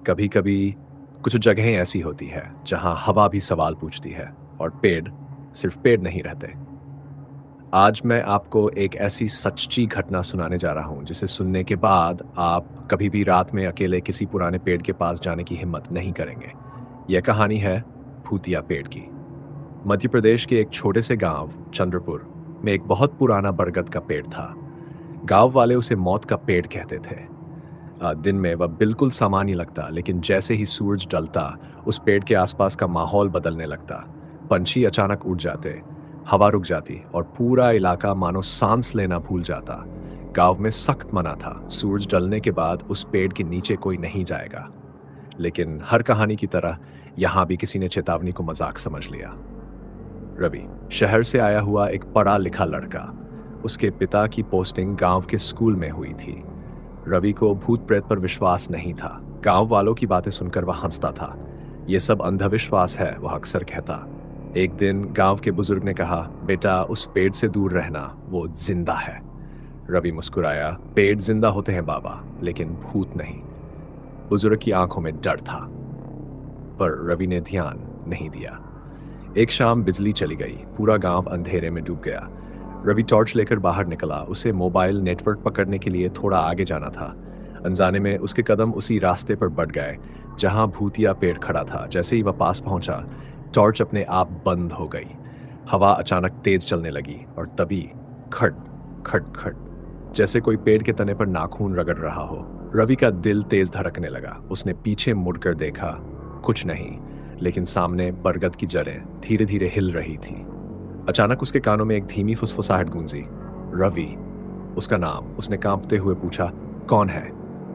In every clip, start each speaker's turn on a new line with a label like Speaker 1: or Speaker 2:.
Speaker 1: कभी कभी कुछ जगहें ऐसी होती है जहां हवा भी सवाल पूछती है और पेड़ सिर्फ पेड़ नहीं रहते। आज मैं आपको एक ऐसी सच्ची घटना सुनाने जा रहा हूं जिसे सुनने के बाद आप कभी भी रात में अकेले किसी पुराने पेड़ के पास जाने की हिम्मत नहीं करेंगे। यह कहानी है भूतिया पेड़ की। मध्य प्रदेश के एक छोटे से गांव चंद्रपुर में एक बहुत पुराना बरगद का पेड़ था। गांव वाले उसे मौत का पेड़ कहते थे। दिन में वह बिल्कुल सामान्य लगता, लेकिन जैसे ही सूरज ढलता उस पेड़ के आसपास का माहौल बदलने लगता। पंछी अचानक उड़ जाते, हवा रुक जाती और पूरा इलाका मानो सांस लेना भूल जाता। गांव में सख्त मना था, सूरज ढलने के बाद उस पेड़ के नीचे कोई नहीं जाएगा। लेकिन हर कहानी की तरह यहां भी किसी ने चेतावनी को मजाक समझ लिया। रवि शहर से आया हुआ एक पढ़ा लिखा लड़का। उसके पिता की पोस्टिंग गांव के स्कूल में हुई थी। रवि को भूत प्रेत पर विश्वास नहीं था। गांव वालों की बातें सुनकर वह हंसता था। यह सब अंधविश्वास है, वह अक्सर कहता। एक दिन गांव के बुजुर्ग ने कहा, बेटा उस पेड़ से दूर रहना, वो जिंदा है। रवि मुस्कुराया, पेड़ जिंदा होते हैं बाबा, लेकिन भूत नहीं। बुजुर्ग की आंखों में डर था, पर रवि ने ध्यान नहीं दिया। एक शाम बिजली चली गई, पूरा गांव अंधेरे में डूब गया। रवि टॉर्च लेकर बाहर निकला। उसे मोबाइल नेटवर्क पकड़ने के लिए थोड़ा आगे जाना था। अनजाने में उसके कदम उसी रास्ते पर बढ़ गए जहां भूतिया पेड़ खड़ा था। जैसे ही वह पास पहुंचा, टॉर्च अपने आप बंद हो गई। हवा अचानक तेज चलने लगी और तभी खट खट खट, जैसे कोई पेड़ के तने पर नाखून रगड़ रहा हो। रवि का दिल तेज धड़कने लगा। उसने पीछे मुड़कर देखा, कुछ नहीं, लेकिन सामने बरगद की जड़ें धीरे धीरे हिल रही थी। अचानक उसके कानों में एक धीमी फुसफुसाहट गूंजी, रवि, उसका नाम। उसने कांपते हुए पूछा, कौन है?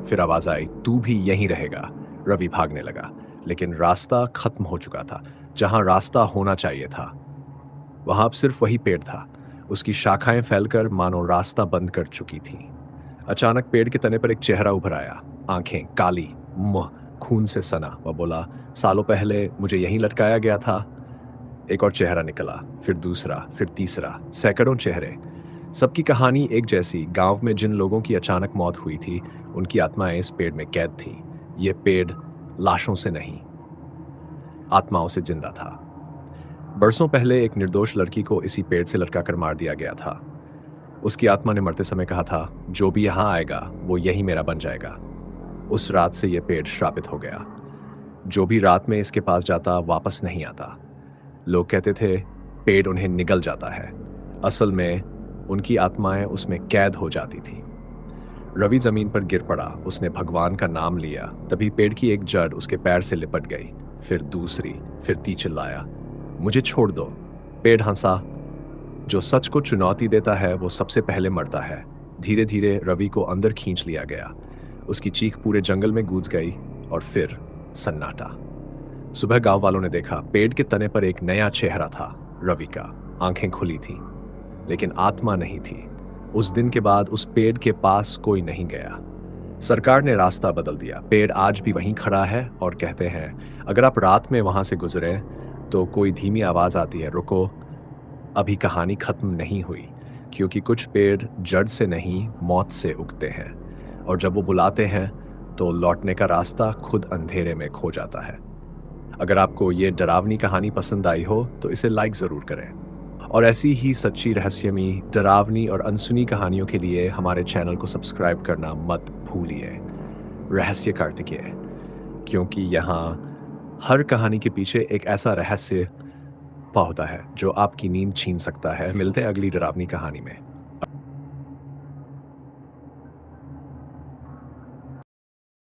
Speaker 1: फिर आवाज आई, तू भी यहीं रहेगा। रवि भागने लगा, लेकिन रास्ता खत्म हो चुका था। जहां रास्ता होना चाहिए था वहां अब सिर्फ वही पेड़ था। उसकी शाखाएं फैलकर मानो रास्ता बंद कर चुकी थी। अचानक पेड़ के तने पर एक चेहरा उभर आया, आंखें काली, मुंह खून से सना। वह बोला, सालों पहले मुझे यहीं लटकाया गया था। एक और चेहरा निकला, फिर दूसरा, फिर तीसरा, सैकड़ों चेहरे। सबकी कहानी एक जैसी। गांव में जिन लोगों की अचानक मौत हुई थी, उनकी आत्माएं इस पेड़ में कैद थीं। ये पेड़ लाशों से नहीं, आत्माओं से जिंदा था। बरसों पहले एक निर्दोष लड़की को इसी पेड़ से लटकाकर मार दिया गया था। उसकी आत्मा ने मरते समय कहा था, जो भी यहां आएगा वो यही मेरा बन जाएगा। उस रात से यह पेड़ श्रापित हो गया। जो भी रात में इसके पास जाता वापस नहीं आता। लोग कहते थे पेड़ उन्हें निगल जाता है। असल में उनकी आत्माएं उसमें कैद हो जाती थी। रवि जमीन पर गिर पड़ा। उसने भगवान का नाम लिया। तभी पेड़ की एक जड़ उसके पैर से लिपट गई, फिर दूसरी, फिर चिल्लाया, मुझे छोड़ दो। पेड़ हंसा। जो सच को चुनौती देता है वो सबसे पहले मरता है। धीरे धीरे रवि को अंदर खींच लिया गया। उसकी चीख पूरे जंगल में गूंज गई और फिर सन्नाटा। सुबह गांव वालों ने देखा, पेड़ के तने पर एक नया चेहरा था, रवि का। आंखें खुली थी, लेकिन आत्मा नहीं थी। उस दिन के बाद उस पेड़ के पास कोई नहीं गया। सरकार ने रास्ता बदल दिया। पेड़ आज भी वहीं खड़ा है और कहते हैं, अगर आप रात में वहां से गुजरे तो कोई धीमी आवाज आती है, रुको, अभी कहानी खत्म नहीं हुई। क्योंकि कुछ पेड़ जड़ से नहीं, मौत से उगते हैं, और जब वो बुलाते हैं तो लौटने का रास्ता खुद अंधेरे में खो जाता है। अगर आपको ये डरावनी कहानी पसंद आई हो तो इसे लाइक ज़रूर करें, और ऐसी ही सच्ची, रहस्यमयी, डरावनी और अनसुनी कहानियों के लिए हमारे चैनल को सब्सक्राइब करना मत भूलिए। रहस्य कार्तिकेय, क्योंकि यहाँ हर कहानी के पीछे एक ऐसा रहस्य होता है जो आपकी नींद छीन सकता है। मिलते हैं अगली डरावनी कहानी में।